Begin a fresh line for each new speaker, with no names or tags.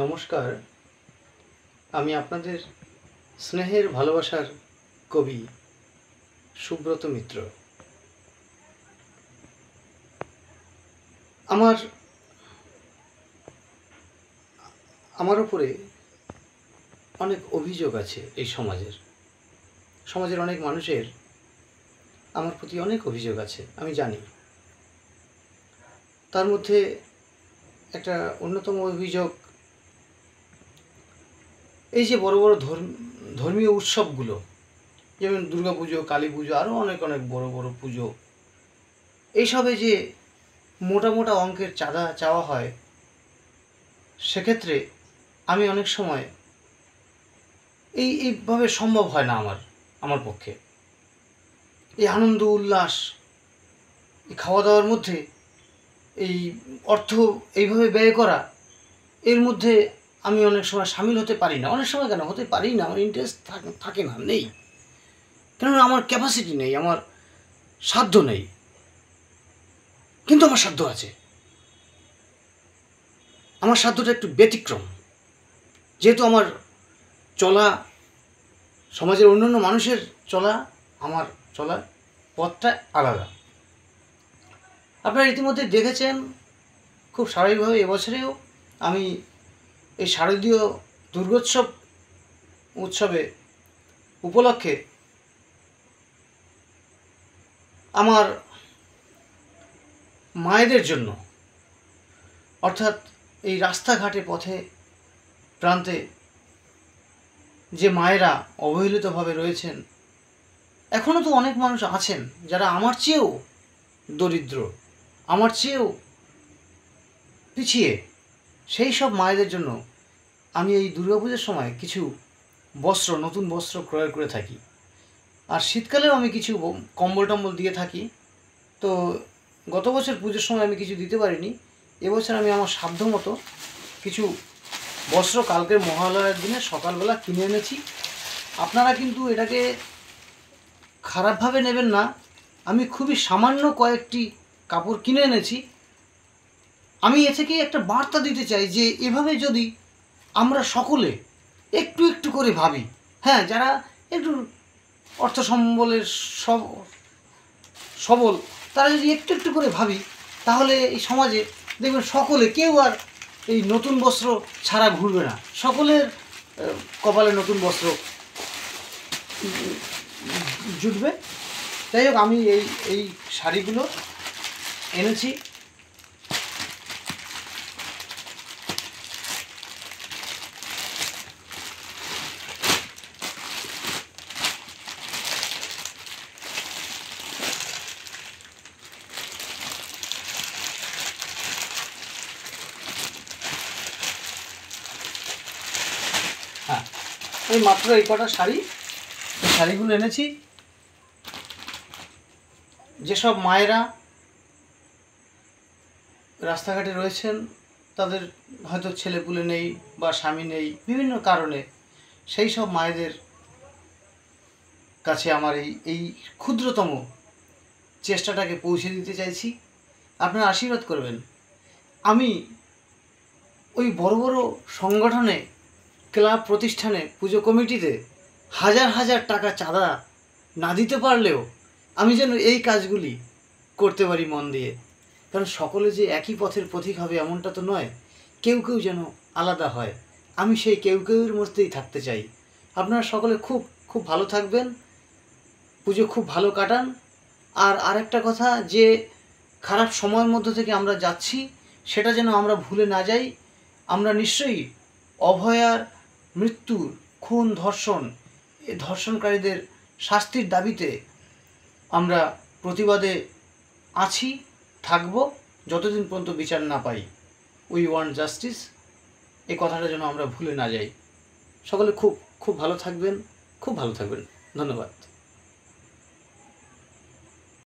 নমস্কার, আমি আপনাদের স্নেহের ভালোবাসার কবি সুব্রত মিত্র। আমার উপরে অনেক অভিযোগ আছে। এই সমাজের অনেক মানুষের আমার প্রতি অনেক অভিযোগ আছে, আমি জানি। তার মধ্যে একটা অন্যতম অভিযোগ, এই যে বড় বড় ধর্মীয় উৎসবগুলো, যেমন দুর্গা পুজো, কালী পুজো, আরও অনেক অনেক বড় বড় পুজো, এইসবে যে মোটা মোটা অঙ্কের চাঁদা চাওয়া হয়, সেক্ষেত্রে আমি অনেক সময় এইভাবে সম্ভব হয় না আমার পক্ষে। এই আনন্দ উল্লাস, এই খাওয়া দাওয়ার মধ্যে এই অর্থ এইভাবে ব্যয় করা, এর মধ্যে আমি অনেক সময় সামিল হতে পারি না। অনেক সময় কেন হতে পারি না, আমার ইন্টারেস্ট থাকে না, নেই। কেননা আমার ক্যাপাসিটি নেই, আমার সাধ্য নেই। কিন্তু আমার সাধ্য আছে। আমার সাধ্যটা একটু ব্যতিক্রম, যেহেতু আমার চলা সমাজের অন্যান্য মানুষের চলা, আমার চলার পথটা আলাদা। আপনারা ইতিমধ্যে দেখেছেন খুব স্বাভাবিকভাবে এবছরেও আমি এই শারদীয় উৎসবে উপলক্ষে আমার মায়েদের জন্য, অর্থাৎ এই রাস্তাঘাটে পথে প্রান্তে যে মায়েরা অবহেলিতভাবে রয়েছেন, এখনও তো অনেক মানুষ আছেন যারা আমার চেয়েও দরিদ্র, আমার চেয়েও পিছিয়ে, সেই সব মায়েদের জন্য আমি এই দুর্গাপুজোর সময় কিছু নতুন বস্ত্র ক্রয় করে থাকি। আর শীতকালেও আমি কিছু কম্বল টম্বল দিয়ে থাকি। তো গত বছর পুজোর সময় আমি কিছু দিতে পারিনি। এবছর আমি আমার সাধ্য মতো কিছু বস্ত্র কালকের মহালয়ার দিনে সকালবেলা কিনে এনেছি। আপনারা কিন্তু এটাকে খারাপভাবে নেবেন না। আমি খুবই সামান্য কয়েকটি কাপড় কিনে এনেছি। আমি এ থেকে একটা বার্তা দিতে চাই যে এভাবে যদি আমরা সকলে একটু একটু করে ভাবি, হ্যাঁ, যারা একটু অর্থ সম্বলের সবল, তারা যদি একটু একটু করে ভাবি, তাহলে এই সমাজে দেখবেন সকলে, কেউ আর এই নতুন বস্ত্র ছাড়া ঘুরবে না। সকলের কপালে নতুন বস্ত্র জুটবে। যাই হোক, আমি এই শাড়িগুলো এনেছি। হ্যাঁ, এই মাত্র এই কটা শাড়ি, এই শাড়িগুলো এনেছি। যেসব মায়েরা রাস্তাঘাটে রয়েছেন, তাদের হয়তো ছেলেপুলে নেই বা স্বামী নেই, বিভিন্ন কারণে, সেই সব মায়েদের কাছে আমার এই ক্ষুদ্রতম চেষ্টাটাকে পৌঁছে দিতে চাইছি। আপনারা আশীর্বাদ করবেন। আমি ওই বড় বড় সংগঠনে, ক্লাব প্রতিষ্ঠানে, পুজো কমিটিতে হাজার হাজার টাকা চাঁদা না দিতে পারলেও আমি যেন এই কাজগুলি করতে পারি মন দিয়ে। কারণ সকলে যে একই পথের পথিক হবে এমনটা তো নয়। কেউ কেউ যেন আলাদা হয়। আমি সেই কেউ কেউর মধ্যেই থাকতে চাই। আপনারা সকলে খুব খুব ভালো থাকবেন, পুজো খুব ভালো কাটান। আর আরেকটা কথা, যে খারাপ সময়ের মধ্য থেকে আমরা যাচ্ছি, সেটা যেন আমরা ভুলে না যাই। আমরা নিশ্চয়ই অভয়ার মৃত্যুর, খুন, ধর্ষণ, এই ধর্ষণকারীদের শাস্তির দাবিতে আমরা প্রতিবাদে আছি, থাকব, যতদিন পর্যন্ত বিচার না পাই। উই ওয়ান্ট জাস্টিস, এই কথাটা যেন আমরা ভুলে না যাই। সকলে খুব খুব ভালো থাকবেন, খুব ভালো থাকবেন। ধন্যবাদ।